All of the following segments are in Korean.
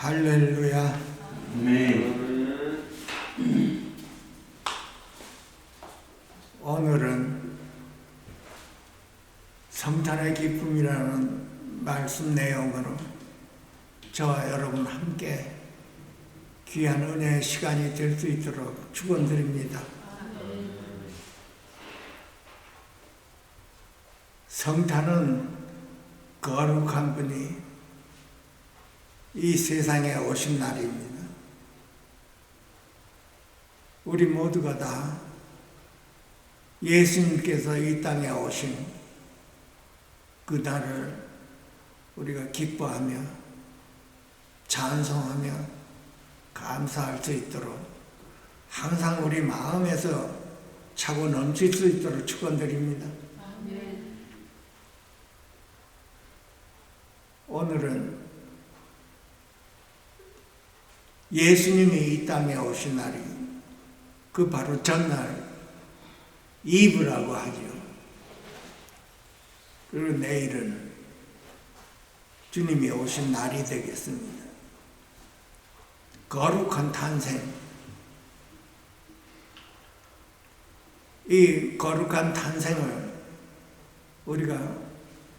할렐루야. 아멘. 오늘은 성탄의 기쁨이라는 말씀 내용으로 저와 여러분 함께 귀한 은혜의 시간이 될 수 있도록 축원드립니다. 성탄은 거룩한 분이 이 세상에 오신 날입니다. 우리 모두가 다 예수님께서 이 땅에 오신 그 날을 우리가 기뻐하며 찬송하며 감사할 수 있도록 항상 우리 마음에서 차고 넘칠 수 있도록 축원드립니다. 오늘은 예수님이 이 땅에 오신 날이 그 바로 전날 이브라고 하죠. 그리고 내일은 주님이 오신 날이 되겠습니다. 거룩한 탄생. 이 거룩한 탄생을 우리가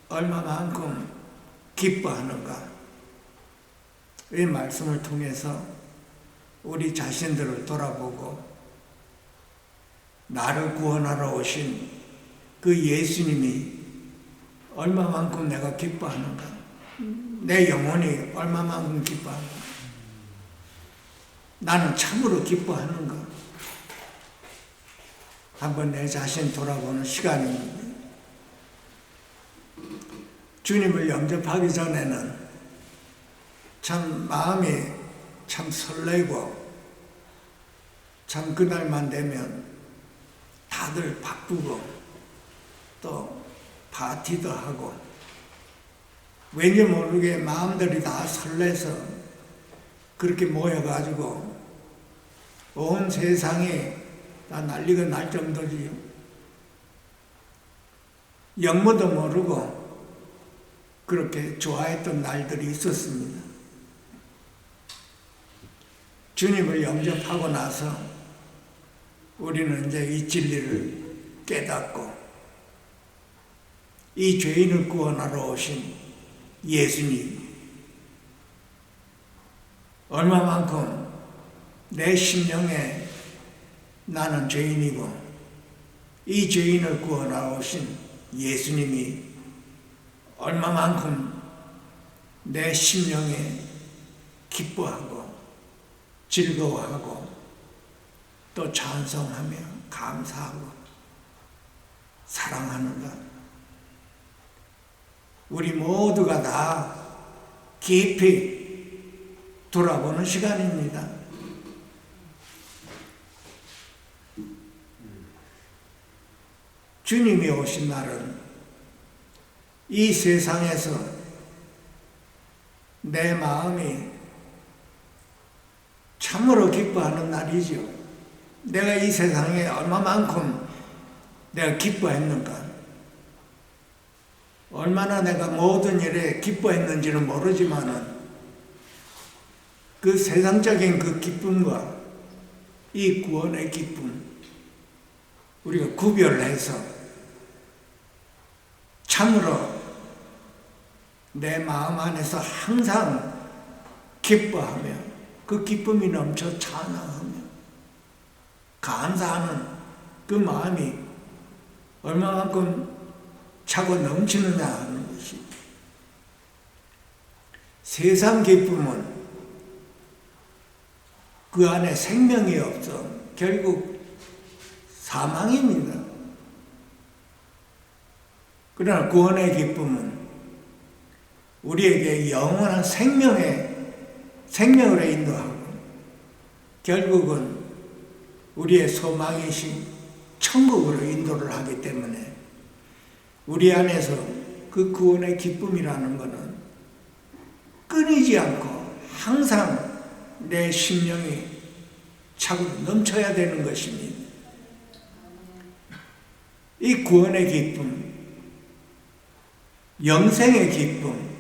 얼마만큼 기뻐하는가, 이 말씀을 통해서 우리 자신들을 돌아보고 나를 구원하러 오신 그 예수님이 얼마만큼 내가 기뻐하는가, 내 영혼이 얼마만큼 기뻐하는가, 나는 참으로 기뻐하는가, 한번 내 자신 돌아보는 시간입니다. 주님을 영접하기 전에는 참 마음이 참 설레고 참 그날만 되면 다들 바쁘고 또 파티도 하고 왠지 모르게 마음들이 다 설레서 그렇게 모여가지고 온 세상이 다 난리가 날 정도지요. 영문도 모르고 그렇게 좋아했던 날들이 있었습니다. 주님을 영접하고 나서 우리는 이제 이 진리를 깨닫고 이 죄인을 구원하러 오신 예수님, 얼마만큼 내 심령에 나는 죄인이고 이 죄인을 구원하러 오신 예수님이 얼마만큼 내 심령에 기뻐하고 즐거워하고 또 찬송하며 감사하고 사랑하는가, 우리 모두가 다 깊이 돌아보는 시간입니다. 주님이 오신 날은 이 세상에서 내 마음이 참으로 기뻐하는 날이죠. 내가 이 세상에 얼마만큼 내가 기뻐했는가, 얼마나 내가 모든 일에 기뻐했는지는 모르지만은 그 세상적인 그 기쁨과 이 구원의 기쁨, 우리가 구별해서 참으로 내 마음 안에서 항상 기뻐하며 그 기쁨이 넘쳐 찬양하며 감사하는 그 마음이 얼마만큼 차고 넘치느냐 하는 것이, 세상 기쁨은 그 안에 생명이 없어 결국 사망입니다. 그러나 구원의 기쁨은 우리에게 영원한 생명으로 인도하고 결국은 우리의 소망이신 천국으로 인도를 하기 때문에 우리 안에서 그 구원의 기쁨이라는 것은 끊이지 않고 항상 내 심령이 차고 넘쳐야 되는 것입니다. 이 구원의 기쁨, 영생의 기쁨,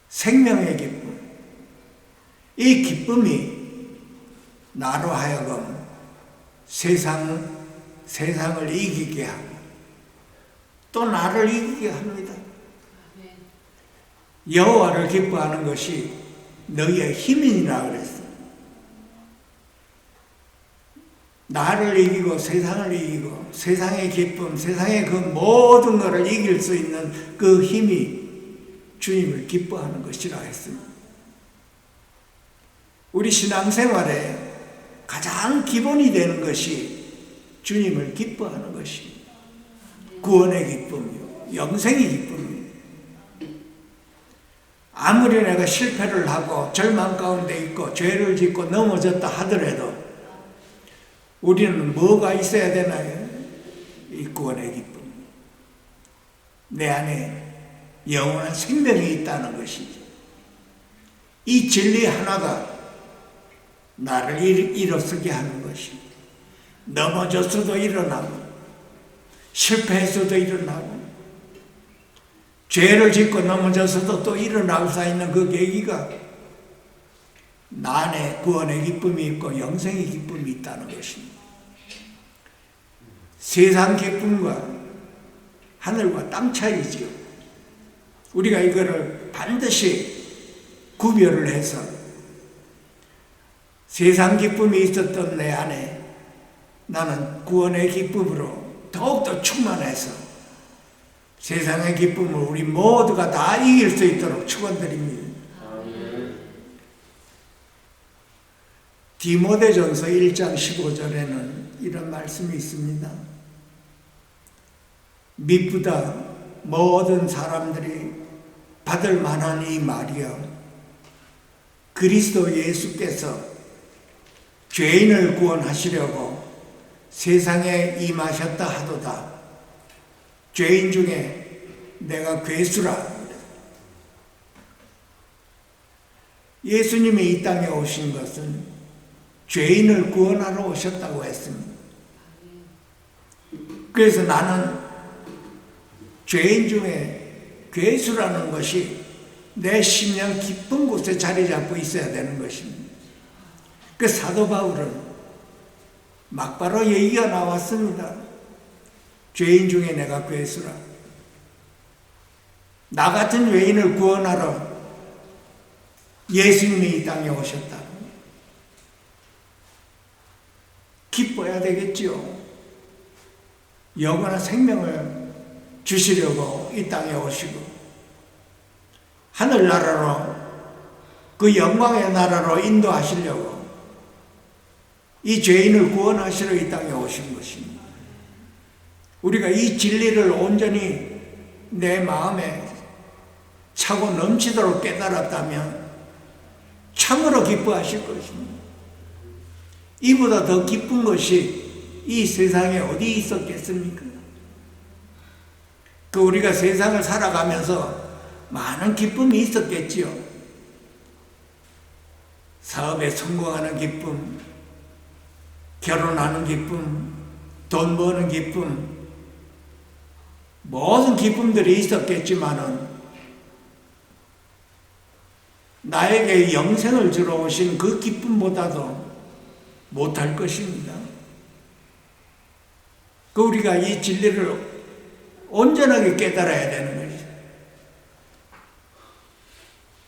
생명의 기쁨, 이 기쁨이 나로 하여금 세상을 이기게 하고 또 나를 이기게 합니다. 여호와를 기뻐하는 것이 너희의 힘이니라 그랬어. 나를 이기고 세상을 이기고 세상의 기쁨, 세상의 그 모든 것을 이길 수 있는 그 힘이 주님을 기뻐하는 것이라 했습니다. 우리 신앙생활에 가장 기본이 되는 것이 주님을 기뻐하는 것입니다. 구원의 기쁨이요, 영생의 기쁨이요. 아무리 내가 실패를 하고 절망 가운데 있고 죄를 짓고 넘어졌다 하더라도 우리는 뭐가 있어야 되나요? 이 구원의 기쁨. 내 안에 영원한 생명이 있다는 것이죠. 이 진리 하나가 나를 일어서게 하는 것입니다. 넘어졌어도 일어나고 실패했어도 일어나고 죄를 짓고 넘어져서도 또 일어날 수 있는 그 계기가 나 안에 구원의 기쁨이 있고 영생의 기쁨이 있다는 것입니다. 세상 기쁨과 하늘과 땅 차이지요. 우리가 이거를 반드시 구별을 해서 세상 기쁨이 있었던 내 안에 나는 구원의 기쁨으로 더욱더 충만해서 세상의 기쁨을 우리 모두가 다 이길 수 있도록 축원드립니다. 디모데전서 1장 15절에는 이런 말씀이 있습니다. 미쁘다 모든 사람들이 받을 만한 이 말이여, 그리스도 예수께서 죄인을 구원하시려고 세상에 임하셨다 하도다. 죄인 중에 내가 괴수라. 예수님이 이 땅에 오신 것은 죄인을 구원하러 오셨다고 했습니다. 그래서 나는 죄인 중에 괴수라는 것이 내 심령 깊은 곳에 자리 잡고 있어야 되는 것입니다. 그 사도 바울은 막바로 얘기가 나왔습니다. 죄인 중에 내가 괴수라. 나 같은 죄인을 구원하러 예수님이 이 땅에 오셨다. 기뻐야 되겠지요. 영원한 생명을 주시려고 이 땅에 오시고 하늘나라로 그 영광의 나라로 인도하시려고 이 죄인을 구원하시러 이 땅에 오신 것입니다. 우리가 이 진리를 온전히 내 마음에 차고 넘치도록 깨달았다면 참으로 기뻐하실 것입니다. 이보다 더 기쁜 것이 이 세상에 어디 있었겠습니까? 그 우리가 세상을 살아가면서 많은 기쁨이 있었겠지요. 사업에 성공하는 기쁨, 결혼하는 기쁨, 돈 버는 기쁨, 모든 기쁨들이 있었겠지만은 나에게 영생을 주러 오신 그 기쁨보다도 못할 것입니다. 그 우리가 이 진리를 온전하게 깨달아야 되는 것이죠.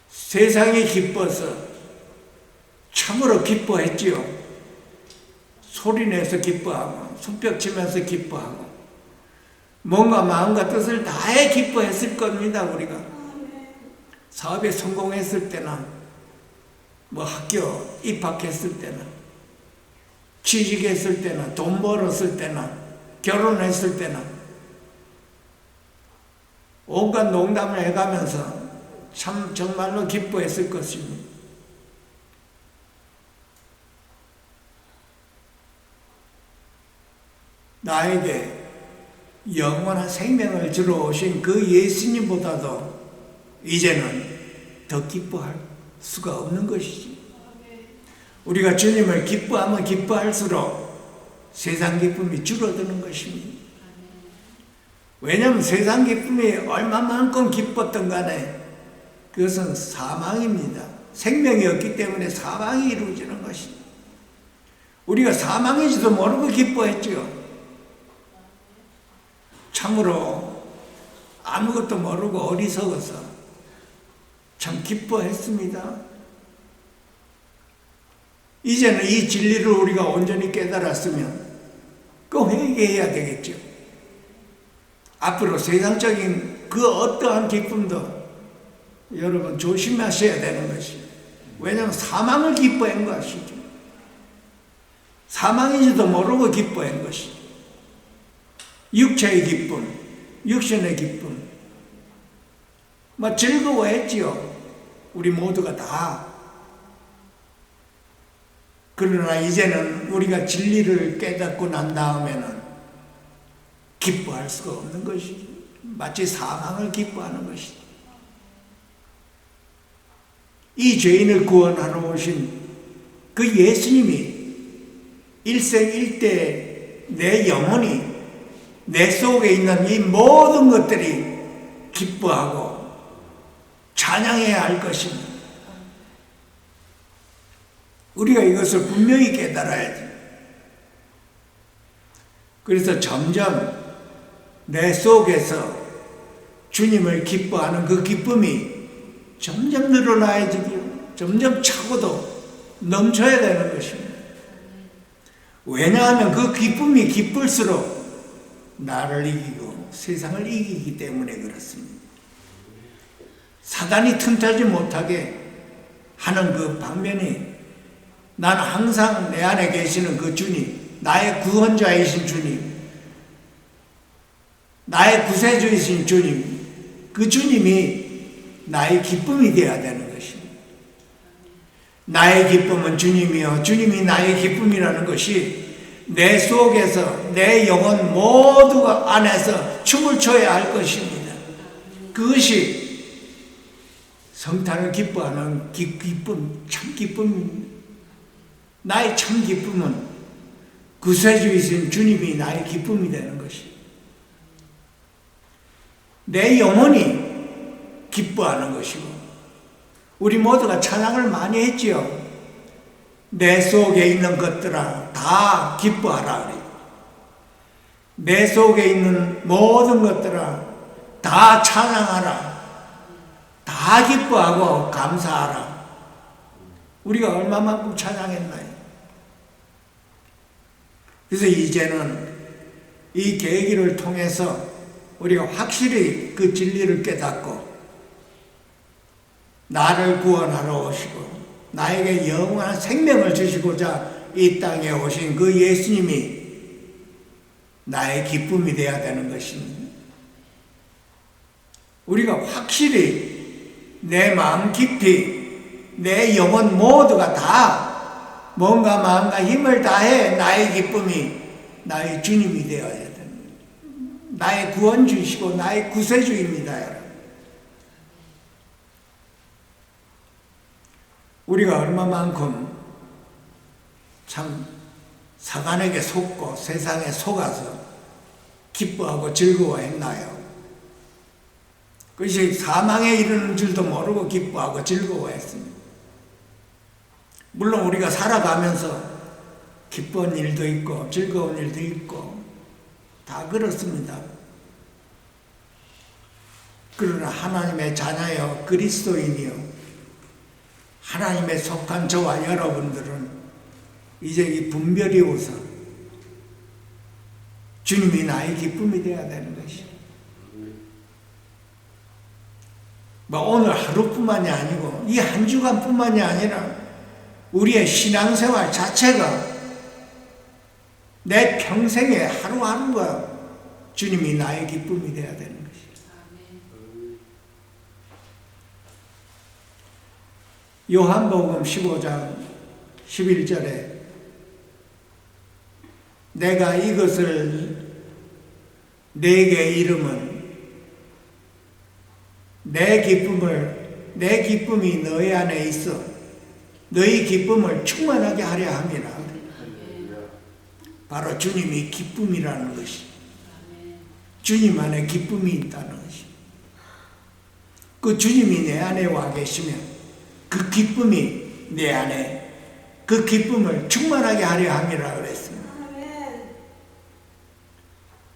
세상이 기뻐서 참으로 기뻐했지요. 소리내서 기뻐하고 손뼉치면서 기뻐하고 뭔가 마음과 뜻을 다해 기뻐했을 겁니다. 우리가 사업에 성공했을 때나 뭐 학교 입학했을 때나 취직했을 때나 돈 벌었을 때나 결혼했을 때나 온갖 농담을 해가면서 참 정말로 기뻐했을 것입니다. 나에게 영원한 생명을 주러 오신 그 예수님보다도 이제는 더 기뻐할 수가 없는 것이지. 우리가 주님을 기뻐하면 기뻐할수록 세상 기쁨이 줄어드는 것입니다. 왜냐하면 세상 기쁨이 얼마만큼 기뻤던 간에 그것은 사망입니다. 생명이 없기 때문에 사망이 이루어지는 것이죠. 우리가 사망인지도 모르고 기뻐했죠. 참으로 아무것도 모르고 어리석어서 참 기뻐했습니다. 이제는 이 진리를 우리가 온전히 깨달았으면 그 회개해야 되겠죠. 앞으로 세상적인 그 어떠한 기쁨도 여러분 조심하셔야 되는 것이에요. 왜냐하면 사망을 기뻐한 것이죠. 사망인지도 모르고 기뻐한 것이죠. 육체의 기쁨, 육신의 기쁨, 즐거워했지요. 우리 모두가 다. 그러나 이제는 우리가 진리를 깨닫고 난 다음에는 기뻐할 수가 없는 것이죠. 마치 사망을 기뻐하는 것이죠. 이 죄인을 구원하러 오신 그 예수님이 일생일대 내 영혼이 내 속에 있는 이 모든 것들이 기뻐하고 찬양해야 할 것입니다. 우리가 이것을 분명히 깨달아야지. 그래서 점점 내 속에서 주님을 기뻐하는 그 기쁨이 점점 늘어나야지, 점점 차고도 넘쳐야 되는 것입니다. 왜냐하면 그 기쁨이 기쁠수록 나를 이기고 세상을 이기기 때문에 그렇습니다. 사단이 틈타지 못하게 하는 그 방면이 나는 항상 내 안에 계시는 그 주님, 나의 구원자이신 주님, 나의 구세주이신 주님, 그 주님이 나의 기쁨이 되어야 되는 것입니다. 나의 기쁨은 주님이요, 주님이 나의 기쁨이라는 것이 내 속에서 내 영혼 모두 안에서 춤을 춰야 할 것입니다. 그것이 성탄을 기뻐하는 기쁨, 참 기쁨입니다. 나의 참 기쁨은 구세주이신 주님이 나의 기쁨이 되는 것입니다. 내 영혼이 기뻐하는 것이고, 우리 모두가 찬양을 많이 했지요. 내 속에 있는 것들아 다 기뻐하라. 내 속에 있는 모든 것들아 다 찬양하라. 다 기뻐하고 감사하라. 우리가 얼마만큼 찬양했나요? 그래서 이제는 이 계기를 통해서 우리가 확실히 그 진리를 깨닫고 나를 구원하러 오시고 나에게 영원한 생명을 주시고자 이 땅에 오신 그 예수님이 나의 기쁨이 되어야 되는 것입니다. 우리가 확실히 내 마음 깊이 내 영혼 모두가 다 뭔가 마음과 힘을 다해 나의 기쁨이 나의 주님이 되어야 됩니다. 나의 구원주이시고 나의 구세주입니다. 여러분. 우리가 얼마만큼 참 사단에게 속고 세상에 속아서 기뻐하고 즐거워했나요? 그것이 사망에 이르는 줄도 모르고 기뻐하고 즐거워했습니다. 물론 우리가 살아가면서 기쁜 일도 있고 즐거운 일도 있고 다 그렇습니다. 그러나 하나님의 자녀여 그리스도인이요 하나님의 속한 저와 여러분들은 이제 이 분별이 오서 주님이 나의 기쁨이 되어야 되는 것이에요. 오늘 하루뿐만이 아니고 이 한 주간뿐만이 아니라 우리의 신앙생활 자체가 내 평생의 하루하루가 주님이 나의 기쁨이 되어야 되는 것이에요. 요한복음 15장 11절에 내가 이것을 내게 이름은 내 기쁨이 너희 안에 있어 너희 기쁨을 충만하게 하려 함이라. 바로 주님이 기쁨이라는 것이 주님 안에 기쁨이 있다는 것이 그 주님이 내 안에 와 계시면 그 기쁨이 내 안에 그 기쁨을 충만하게 하려 함이라 그랬습니다.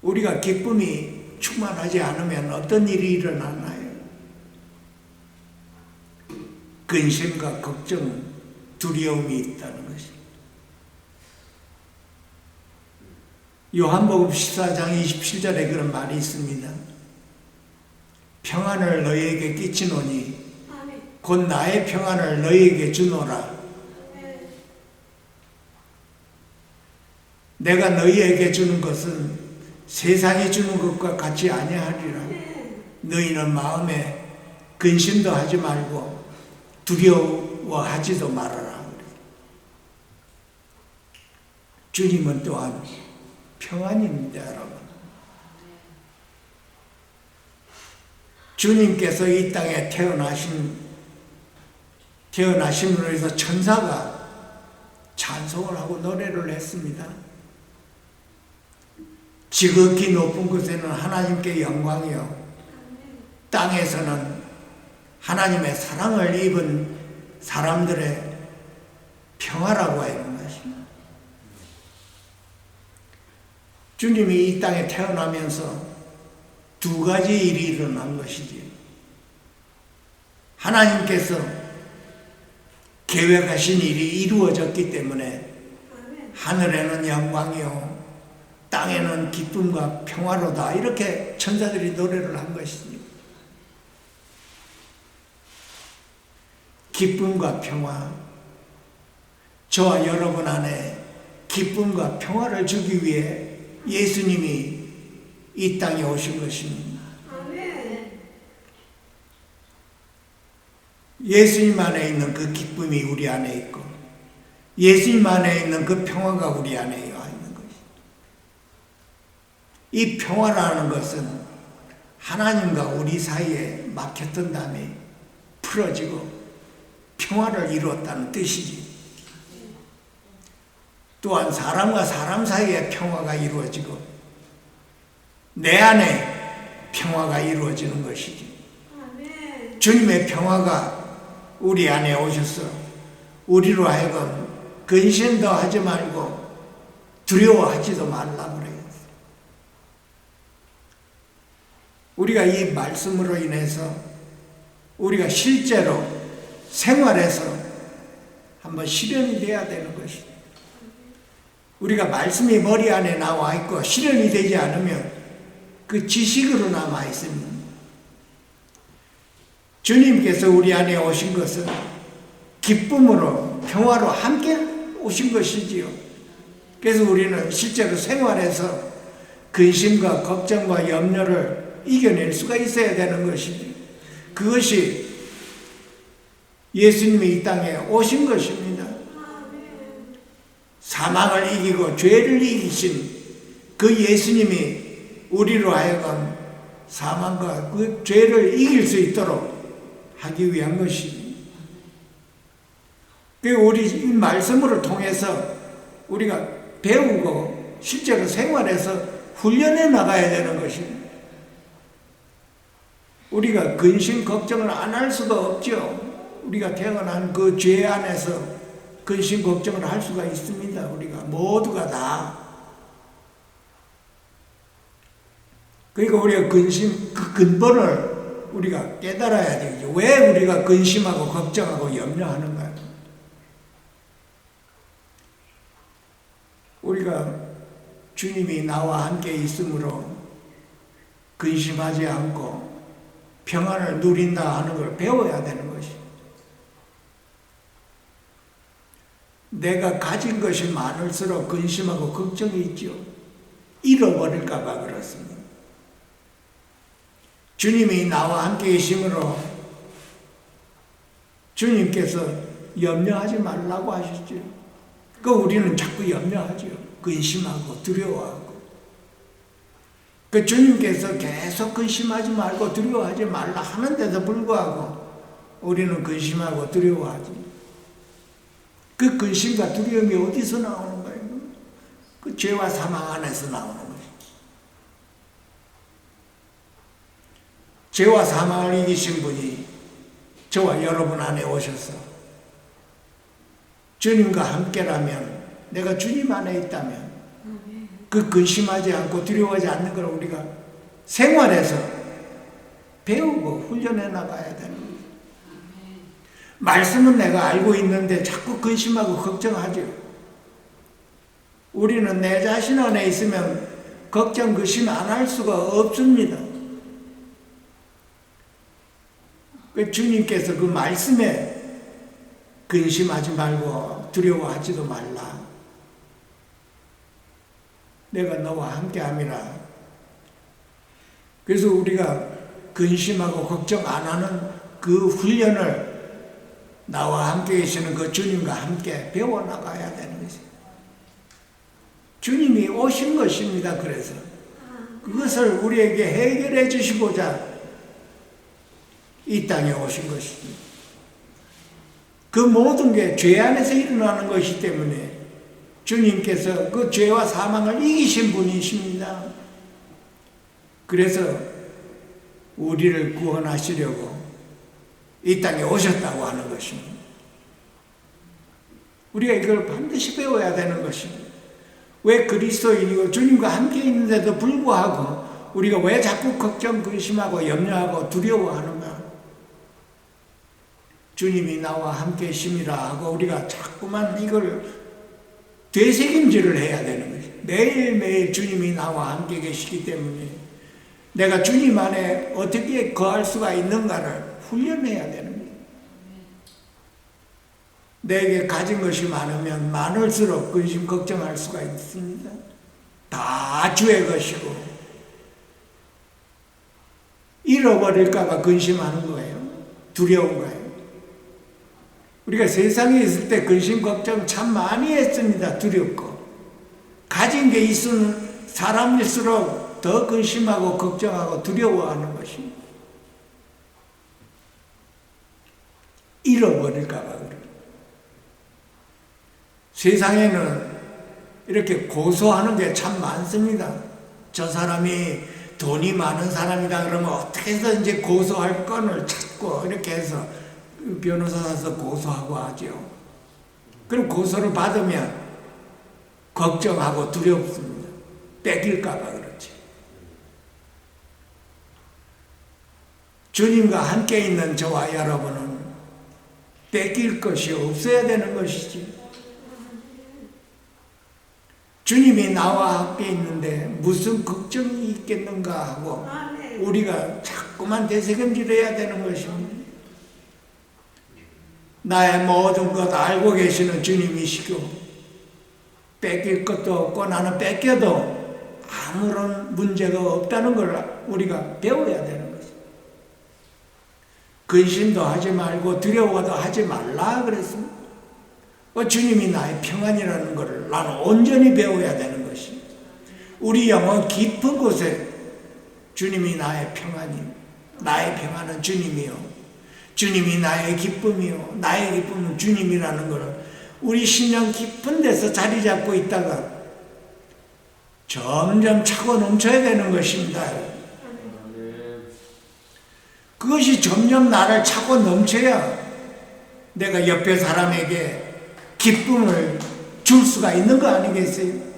우리가 기쁨이 충만하지 않으면 어떤 일이 일어나나요? 근심과 걱정, 두려움이 있다는 것입니다. 요한복음 14장 27절에 그런 말이 있습니다. 평안을 너희에게 끼치노니 곧 나의 평안을 너희에게 주노라. 내가 너희에게 주는 것은 세상이 주는 것과 같이 아니하리라. 너희는 마음에 근심도 하지 말고 두려워하지도 말아라. 주님은 또한 평안입니다, 여러분. 주님께서 이 땅에 태어나심으로 해서 천사가 찬송을 하고 노래를 했습니다. 지극히 높은 곳에는 하나님께 영광이요, 땅에서는 하나님의 사랑을 입은 사람들의 평화라고 하는 것입니다. 주님이 이 땅에 태어나면서 두 가지 일이 일어난 것이지. 하나님께서 계획하신 일이 이루어졌기 때문에 하늘에는 영광이요 땅에는 기쁨과 평화로다, 이렇게 천사들이 노래를 한 것이지. 기쁨과 평화, 저와 여러분 안에 기쁨과 평화를 주기 위해 예수님이 이 땅에 오신 것입니다. 예수님 안에 있는 그 기쁨이 우리 안에 있고 예수님 안에 있는 그 평화가 우리 안에 있는 것입니다. 이 평화라는 것은 하나님과 우리 사이에 막혔던 담이 풀어지고 평화를 이루었다는 뜻이지. 또한 사람과 사람 사이에 평화가 이루어지고 내 안에 평화가 이루어지는 것이지. 주님의 평화가 우리 안에 오셔서 우리로 하여금 근심도 하지 말고 두려워하지도 말라 그래요. 우리가 이 말씀으로 인해서 우리가 실제로 생활에서 한번 실현이 돼야 되는 것이죠. 우리가 말씀이 머리 안에 나와 있고 실현이 되지 않으면 그 지식으로 남아 있습니다. 주님께서 우리 안에 오신 것은 기쁨으로 평화로 함께 오신 것이지요. 그래서 우리는 실제로 생활에서 근심과 걱정과 염려를 이겨낼 수가 있어야 되는 것이지. 그것이 예수님이 이 땅에 오신 것입니다. 사망을 이기고 죄를 이기신 그 예수님이 우리로 하여금 사망과 그 죄를 이길 수 있도록 하기 위한 것이지. 우리 이 말씀을 통해서 우리가 배우고 실제로 생활에서 훈련해 나가야 되는 것입니다. 우리가 근심 걱정을 안 할 수가 없죠. 우리가 태어난 그 죄 안에서 근심 걱정을 할 수가 있습니다. 우리가 모두가 다. 그러니까 우리가 근심 그 근본을 우리가 깨달아야 되겠죠. 왜 우리가 근심하고 걱정하고 염려하는가? 우리가 주님이 나와 함께 있으므로 근심하지 않고 평안을 누린다 하는 걸 배워야 되는 것이. 내가 가진 것이 많을수록 근심하고 걱정이 있죠. 잃어버릴까 봐 그렇습니다. 주님이 나와 함께 계심으로 주님께서 염려하지 말라고 하셨죠. 그 우리는 자꾸 염려하죠. 근심하고 두려워하고. 그 주님께서 계속 근심하지 말고 두려워하지 말라 하는데도 불구하고 우리는 근심하고 두려워하지. 그 근심과 두려움이 어디서 나오는 거예요? 그 죄와 사망 안에서 나오는 거예요. 죄와 사망을 이기신 분이 저와 여러분 안에 오셔서 주님과 함께라면, 내가 주님 안에 있다면 그 근심하지 않고 두려워하지 않는 걸 우리가 생활에서 배우고 훈련해 나가야 되는 거예요. 말씀은 내가 알고 있는데 자꾸 근심하고 걱정하죠. 우리는 내 자신 안에 있으면 걱정, 근심 안 할 수가 없습니다. 주님께서 그 말씀에 근심하지 말고 두려워하지도 말라. 내가 너와 함께함이라. 그래서 우리가 근심하고 걱정 안 하는 그 훈련을 나와 함께 계시는 그 주님과 함께 배워나가야 되는 것이에요. 주님이 오신 것입니다. 그래서 그것을 우리에게 해결해 주시고자 이 땅에 오신 것입니다. 그 모든 게 죄 안에서 일어나는 것이기 때문에 주님께서 그 죄와 사망을 이기신 분이십니다. 그래서 우리를 구원하시려고 이 땅에 오셨다고 하는 것입니다. 우리가 이걸 반드시 배워야 되는 것입니다. 왜 그리스도인이고 주님과 함께 있는데도 불구하고 우리가 왜 자꾸 걱정, 근심하고 염려하고 두려워하는가? 주님이 나와 함께 계심이라 하고 우리가 자꾸만 이걸 되새김질을 해야 되는 거죠. 매일매일 주님이 나와 함께 계시기 때문에 내가 주님 안에 어떻게 거할 수가 있는가를 훈련해야 되는 거예요. 내게 가진 것이 많으면 많을수록 근심 걱정할 수가 있습니다. 다 주의 것이고 잃어버릴까 봐 근심하는 거예요. 두려운 거예요. 우리가 세상에 있을 때 근심 걱정 참 많이 했습니다. 두렵고 가진 게 있으면 사람일수록 더 근심하고 걱정하고 두려워하는 것입니다. 잃어버릴까 봐 그래요. 세상에는 이렇게 고소하는 게 참 많습니다. 저 사람이 돈이 많은 사람이다 그러면 어떻게 해서든지 고소할 건을 찾고 이렇게 해서 변호사 사서 고소하고 하죠. 그럼 고소를 받으면 걱정하고 두렵습니다. 뺏길까 봐 그렇지. 주님과 함께 있는 저와 여러분은 뺏길 것이 없어야 되는 것이지. 주님이 나와 함께 있는데 무슨 걱정이 있겠는가 하고 우리가 자꾸만 되새김질해야 되는 것입니다. 나의 모든 것 알고 계시는 주님이시고 뺏길 것도 없고 나는 뺏겨도 아무런 문제가 없다는 걸 우리가 배워야 되는 것입니다. 근심도 하지 말고 두려워도 하지 말라 그랬습니다. 주님이 나의 평안이라는 것을 나는 온전히 배워야 되는 것입니다. 우리 영혼 깊은 곳에 주님이 나의 평안이, 나의 평안은 주님이요, 주님이 나의 기쁨이요, 나의 기쁨은 주님이라는 것을 우리 심령 깊은 데서 자리 잡고 있다가 점점 차고 넘쳐야 되는 것입니다. 그것이 점점 나를 차고 넘쳐야 내가 옆에 사람에게 기쁨을 줄 수가 있는 거 아니겠어요?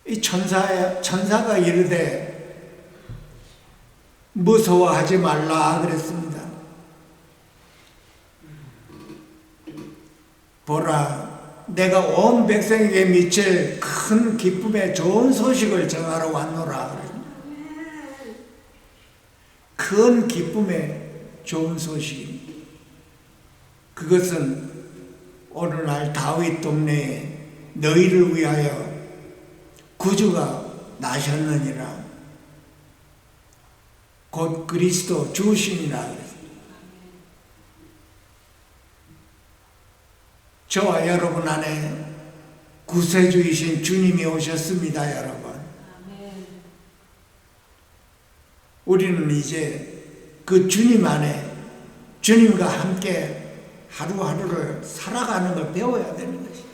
이 천사가 이르되 무서워하지 말라 그랬습니다. 보라, 내가 온 백성에게 미칠 큰 기쁨의 좋은 소식을 전하러 왔노라. 큰 기쁨의 좋은 소식입니다. 그것은 오늘날 다윗 동네에 너희를 위하여 구주가 나셨느니라. 곧 그리스도 주시니라. 저와 여러분 안에 구세주이신 주님이 오셨습니다, 여러분. 우리는 이제 그 주님 안에 주님과 함께 하루하루를 살아가는 걸 배워야 되는 것이에요.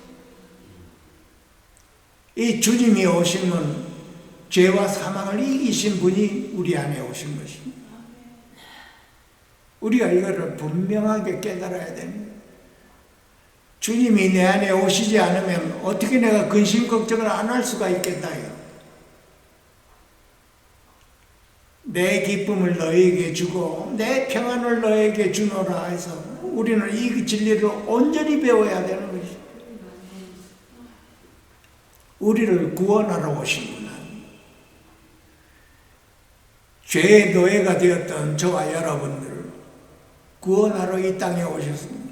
이 주님이 오시면 죄와 사망을 이기신 분이 우리 안에 오신 것입니다. 우리가 이거를 분명하게 깨달아야 됩니다. 주님이 내 안에 오시지 않으면 어떻게 내가 근심 걱정을 안 할 수가 있겠나요? 내 기쁨을 너에게 주고 내 평안을 너에게 주노라 해서 우리는 이 진리를 온전히 배워야 되는 것입니다. 우리를 구원하러 오신 분은 죄의 노예가 되었던 저와 여러분들을 구원하러 이 땅에 오셨습니다.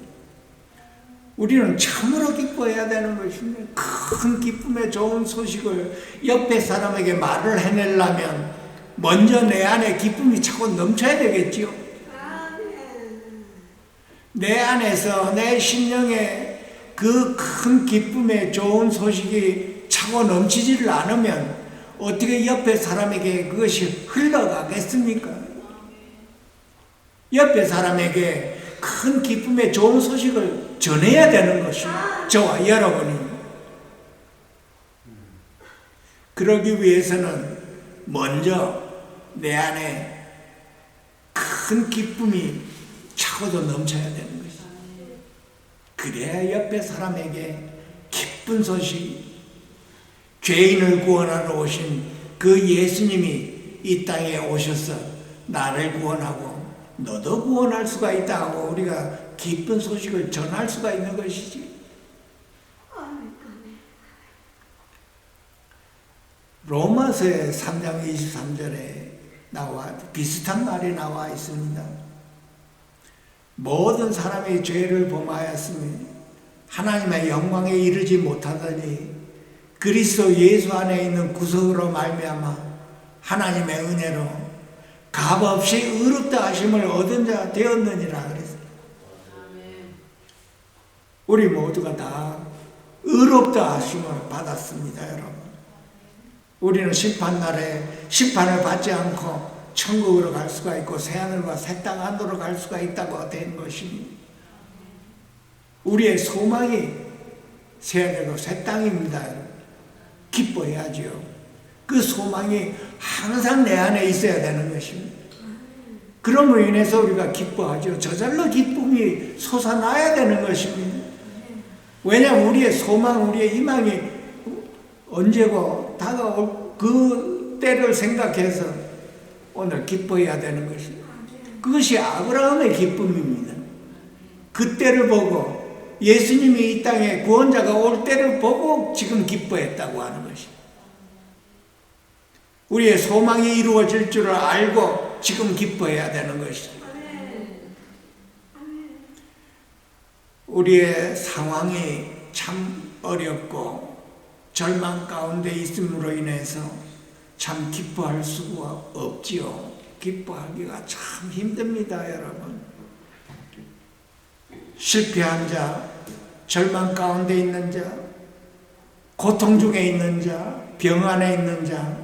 우리는 참으로 기뻐해야 되는 것입니다. 큰 기쁨의 좋은 소식을 옆에 사람에게 말을 해내려면 먼저 내 안에 기쁨이 차고 넘쳐야 되겠지요. 내 안에서 내 심령에 그 큰 기쁨의 좋은 소식이 차고 넘치지를 않으면 어떻게 옆에 사람에게 그것이 흘러가겠습니까? 옆에 사람에게 큰 기쁨의 좋은 소식을 전해야 되는 것입니다. 저와 여러분이. 그러기 위해서는 먼저 내 안에 큰 기쁨이 차고도 넘쳐야 되는 것입니다. 그래야 옆에 사람에게 기쁜 소식, 죄인을 구원하러 오신 그 예수님이 이 땅에 오셔서 나를 구원하고 너도 구원할 수가 있다고 우리가 기쁜 소식을 전할 수가 있는 것이지. 로마서의 3장 23절에 비슷한 말이 나와 있습니다. 모든 사람이 죄를 범하였으니 하나님의 영광에 이르지 못하더니 그리스도 예수 안에 있는 구속으로 말미암아 하나님의 은혜로 값없이 의롭다 하심을 얻은 자 되었느니라 그랬어요. 우리 모두가 다 의롭다 하심을 받았습니다, 여러분. 우리는 심판날에 심판을 받지 않고 천국으로 갈 수가 있고 새하늘과 새 땅 안으로 갈 수가 있다고 된 것입니다. 우리의 소망이 새하늘과 새 땅입니다. 기뻐해야지요. 그 소망이 항상 내 안에 있어야 되는 것입니다. 그럼으로 인해서 우리가 기뻐하죠. 저절로 기쁨이 솟아나야 되는 것입니다. 왜냐하면 우리의 소망, 우리의 희망이 언제고 다가올 그 때를 생각해서 오늘 기뻐해야 되는 것입니다. 그것이 아브라함의 기쁨입니다. 그 때를 보고 예수님이 이 땅에 구원자가 올 때를 보고 지금 기뻐했다고 하는 것입니다. 우리의 소망이 이루어질 줄을 알고 지금 기뻐해야 되는 것입니다. 우리의 상황이 참 어렵고 절망 가운데 있음으로 인해서 참 기뻐할 수가 없지요. 기뻐하기가 참 힘듭니다, 여러분. 실패한 자, 절망 가운데 있는 자, 고통 중에 있는 자, 병 안에 있는 자,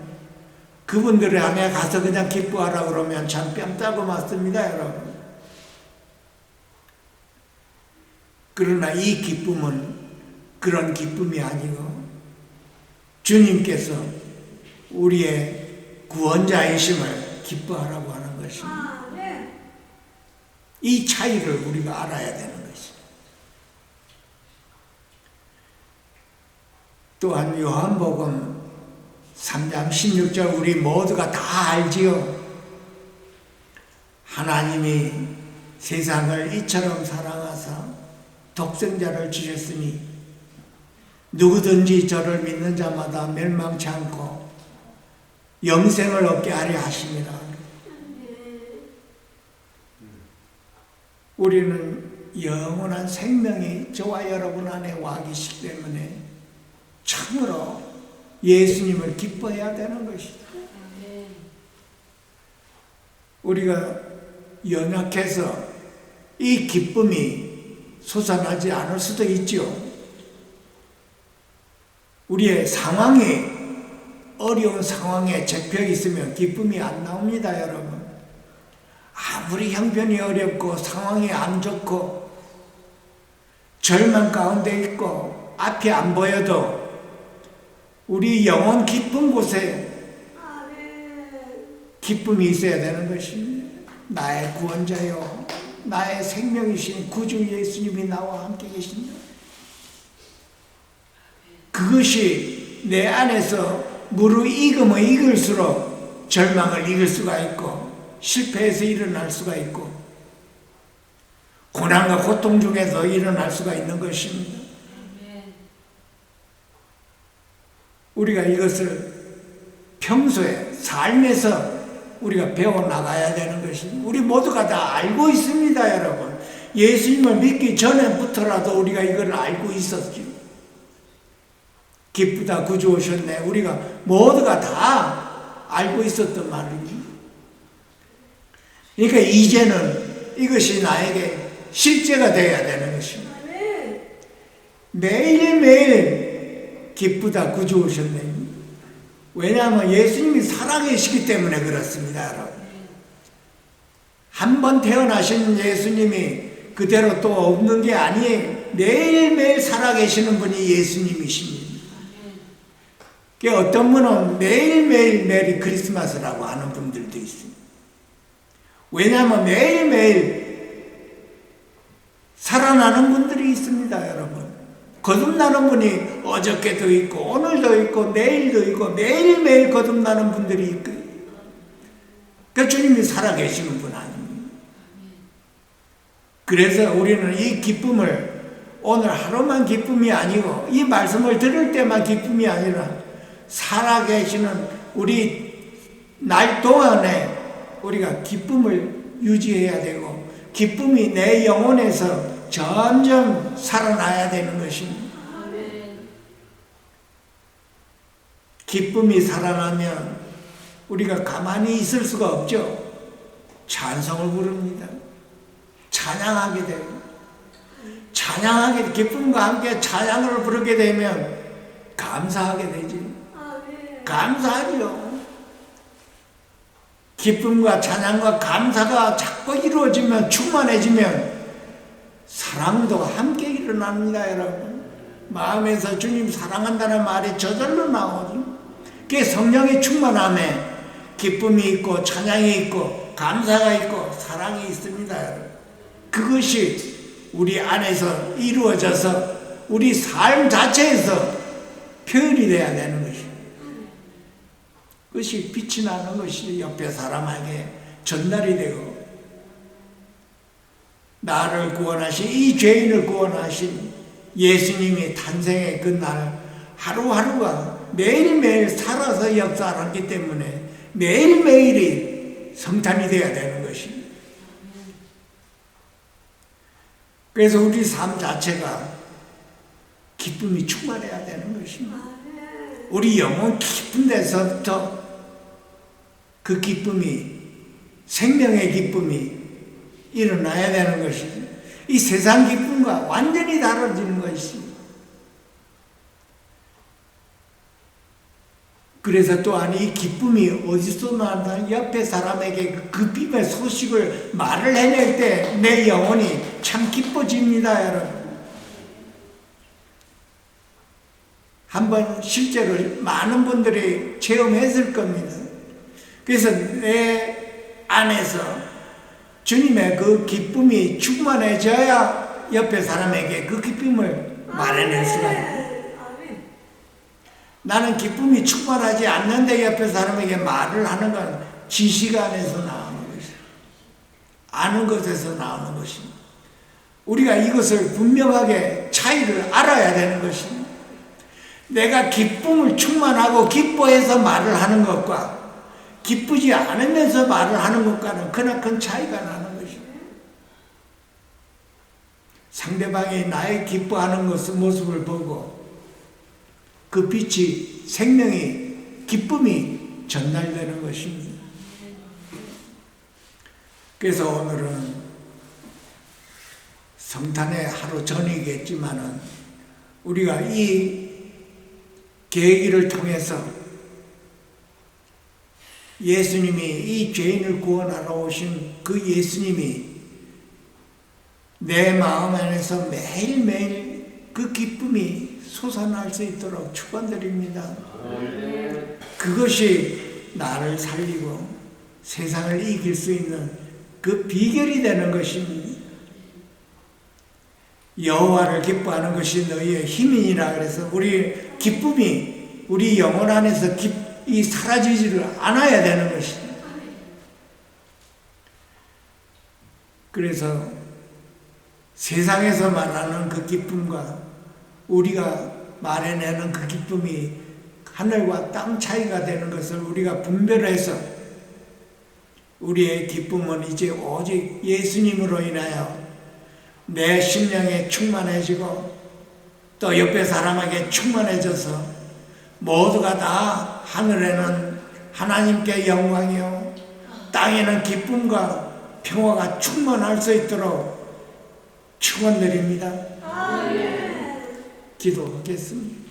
그분들 안에 가서 그냥 기뻐하라 그러면 참 뺨 따고 맞습니다, 여러분. 그러나 이 기쁨은 그런 기쁨이 아니고 주님께서 우리의 구원자이심을 기뻐하라고 하는 것입니다. 이 차이를 우리가 알아야 되는 것입니다. 또한 요한복음 3장 16절 우리 모두가 다 알지요. 하나님이 세상을 이처럼 사랑하사 독생자를 주셨으니 누구든지 저를 믿는 자마다 멸망치 않고 영생을 얻게 하려 하심이라. 우리는 영원한 생명이 저와 여러분 안에 와 계시기 때문에 참으로 예수님을 기뻐해야 되는 것이다. 우리가 연약해서 이 기쁨이 솟아나지 않을 수도 있죠. 우리의 상황이 어려운 상황에 잡혀 있으면 기쁨이 안 나옵니다, 여러분. 아무리 형편이 어렵고 상황이 안 좋고 절망 가운데 있고 앞이 안 보여도 우리 영혼 깊은 곳에 기쁨이 있어야 되는 것입니다. 나의 구원자요, 나의 생명이신 구주 예수님이 나와 함께 계신다. 그것이 내 안에서 무르익으면 익을수록 절망을 이길 수가 있고 실패해서 일어날 수가 있고 고난과 고통 중에서 일어날 수가 있는 것입니다. 우리가 이것을 평소에 삶에서 우리가 배워나가야 되는 것입니다. 우리 모두가 다 알고 있습니다, 여러분. 예수님을 믿기 전에부터라도 우리가 이걸 알고 있었죠. 기쁘다 구주 오셨네. 우리가 모두가 다 알고 있었던 말입니다. 그러니까 이제는 이것이 나에게 실제가 되어야 되는 것입니다. 매일매일 기쁘다 구주 오셨네. 왜냐하면 예수님이 살아계시기 때문에 그렇습니다, 여러분. 한 번 태어나신 예수님이 그대로 또 없는 게 아니에요. 매일매일 살아계시는 분이 예수님이십니다. 어떤 분은 매일매일 메리 크리스마스라고 하는 분들도 있습니다. 왜냐하면 매일매일 살아나는 분들이 있습니다, 여러분. 거듭나는 분이 어저께도 있고 오늘도 있고 내일도 있고 매일매일 거듭나는 분들이 있고, 그 주님이 살아계시는 분 아닙니까? 그래서 우리는 이 기쁨을 오늘 하루만 기쁨이 아니고 이 말씀을 들을 때만 기쁨이 아니라 살아계시는 우리 날 동안에 우리가 기쁨을 유지해야 되고 기쁨이 내 영혼에서 점점 살아나야 되는 것입니다. 기쁨이 살아나면 우리가 가만히 있을 수가 없죠. 찬송을 부릅니다. 찬양하게 되고 찬양하게 기쁨과 함께 찬양을 부르게 되면 감사하게 되지. 감사하죠. 기쁨과 찬양과 감사가 자꾸 이루어지면 충만해지면 사랑도 함께 일어납니다, 여러분. 마음에서 주님 사랑한다는 말이 저절로 나오죠. 그게 성령의 충만함에 기쁨이 있고 찬양이 있고 감사가 있고 사랑이 있습니다, 여러분. 그것이 우리 안에서 이루어져서 우리 삶 자체에서 표현이 돼야 되는 것입니다. 그것이 빛이 나는 것이 옆에 사람에게 전달이 되고 나를 구원하신 이 죄인을 구원하신 예수님이 탄생의 그날 하루하루가 매일매일 살아서 역사하기 때문에 매일매일이 성탄이 되어야 되는 것입니다. 그래서 우리 삶 자체가 기쁨이 충만해야 되는 것입니다. 우리 영혼 깊은 데서부터 그 기쁨이 생명의 기쁨이 일어나야 되는 것입니다. 이 세상 기쁨과 완전히 다르지는 것입니다. 그래서 또한 이 기쁨이 어디서 나나 옆에 사람에게 그 기쁨의 소식을 말을 해낼 때 내 영혼이 참 기뻐집니다, 여러분. 한번 실제로 많은 분들이 체험했을 겁니다. 그래서 내 안에서 주님의 그 기쁨이 충만해져야 옆에 사람에게 그 기쁨을 말해낼 수가 있고, 나는 기쁨이 충만하지 않는데 옆에 사람에게 말을 하는 건 지식 안에서 나오는 것이다. 아는 것에서 나오는 것입니다. 우리가 이것을 분명하게 차이를 알아야 되는 것입니다. 내가 기쁨을 충만하고 기뻐해서 말을 하는 것과 기쁘지 않으면서 말을 하는 것과는 크나큰 차이가 나는 것입니다. 상대방이 나의 기뻐하는 모습을 보고 그 빛이 생명이 기쁨이 전달되는 것입니다. 그래서 오늘은 성탄의 하루 전이겠지만은 우리가 이 계기를 통해서 예수님이 이 죄인을 구원하러 오신 그 예수님이 내 마음 안에서 매일매일 그 기쁨이 솟아날 수 있도록 축원드립니다. 그것이 나를 살리고 세상을 이길 수 있는 그 비결이 되는 것입니다. 여호와를 기뻐하는 것이 너희의 힘이니라. 그래서 우리 기쁨이 우리 영혼 안에서 이 사라지지를 않아야 되는 것입니다. 그래서 세상에서 말하는 그 기쁨과 우리가 말해내는 그 기쁨이 하늘과 땅 차이가 되는 것을 우리가 분별해서 우리의 기쁨은 이제 오직 예수님으로 인하여 내 심령에 충만해지고 또 옆에 사람에게 충만해져서 모두가 다 하늘에는 하나님께 영광이요 땅에는 기쁨과 평화가 충만할 수 있도록 축원드립니다. 기도하겠습니다.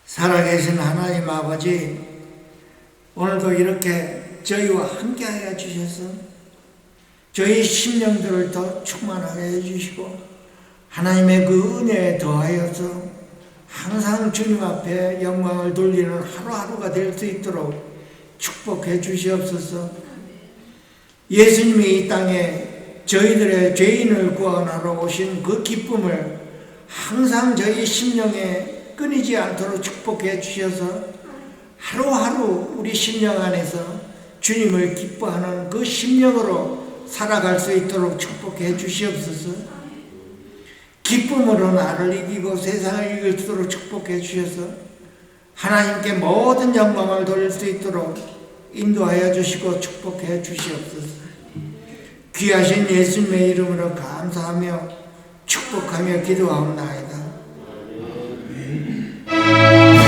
살아계신 하나님 아버지, 오늘도 이렇게 저희와 함께하여 주셔서 저희 심령들을 더 충만하게 해주시고 하나님의 그 은혜에 더하여서 항상 주님 앞에 영광을 돌리는 하루하루가 될 수 있도록 축복해 주시옵소서. 예수님이 이 땅에 저희들의 죄인을 구원하러 오신 그 기쁨을 항상 저희 심령에 끊이지 않도록 축복해 주셔서 하루하루 우리 심령 안에서 주님을 기뻐하는 그 심령으로 살아갈 수 있도록 축복해 주시옵소서. 기쁨으로 나를 이기고 세상을 이길 수 있도록 축복해 주셔서 하나님께 모든 영광을 돌릴 수 있도록 인도하여 주시고 축복해 주시옵소서. 귀하신 예수님의 이름으로 감사하며 축복하며 기도하옵나이다.